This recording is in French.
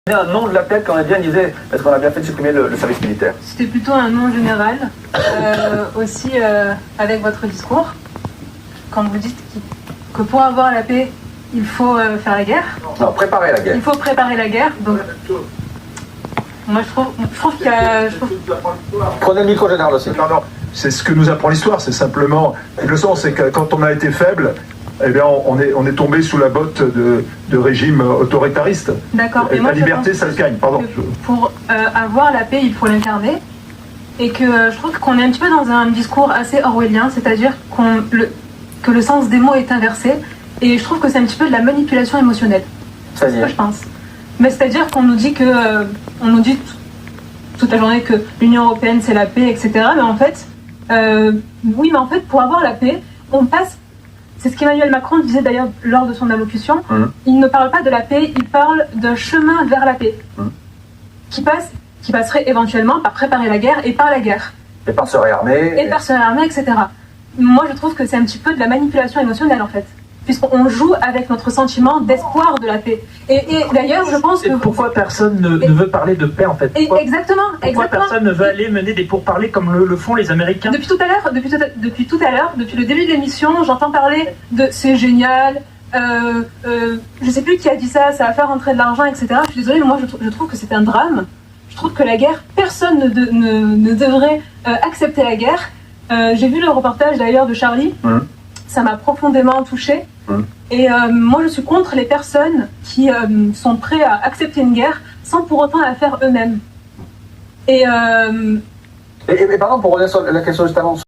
Un nom de la tête qu'on a bien disait, est-ce qu'on a bien fait de supprimer le service militaire? C'était plutôt un nom général, aussi avec votre discours, quand vous dites que pour avoir la paix, il faut faire la guerre. Non, préparer la guerre. Il faut préparer la guerre, donc moi je trouve qu'il y a... Prenez le micro général aussi. Non, non, c'est ce que nous apprend l'histoire, c'est simplement... Le sens, c'est que quand on a été faible, eh bien, on est tombé sous la botte de régimes autoritaristes. D'accord. Et la liberté, ça se gagne. Pardon. Pour avoir la paix, il faut l'incarner. Et que je trouve qu'on est un petit peu dans un discours assez orwellien, c'est-à-dire que le sens des mots est inversé. Et je trouve que c'est un petit peu de la manipulation émotionnelle. C'est ce que je pense. Mais c'est-à-dire qu'on nous dit on nous dit toute la journée que l'Union européenne c'est la paix, etc. Mais en fait, oui, mais en fait, pour avoir la paix, on passe. C'est ce qu'Emmanuel Macron disait d'ailleurs lors de son allocution. Il ne parle pas de la paix, il parle d'un chemin vers la paix. Qui passerait éventuellement par préparer la guerre et par la guerre. Et par se réarmer. Et par se réarmer, etc. Moi, je trouve que c'est un petit peu de la manipulation émotionnelle, en fait. Puisqu'on joue avec notre sentiment d'espoir de la paix. Et d'ailleurs, je pense que... Pourquoi personne ne veut parler de paix, en fait? Exactement. Pourquoi personne ne veut aller mener des pourparlers comme le font les Américains? Depuis tout à l'heure, depuis le début de l'émission, j'entends parler de c'est génial, je sais plus qui a dit ça va faire rentrer de l'argent, etc. Je suis désolée, mais moi je trouve que c'est un drame. Je trouve que la guerre, personne ne devrait accepter la guerre. J'ai vu le reportage d'ailleurs de Charlie, ça m'a profondément touchée. Et moi je suis contre les personnes qui sont prêtes à accepter une guerre sans pour autant la faire eux-mêmes. Et pardon, pour revenir sur la question juste avant.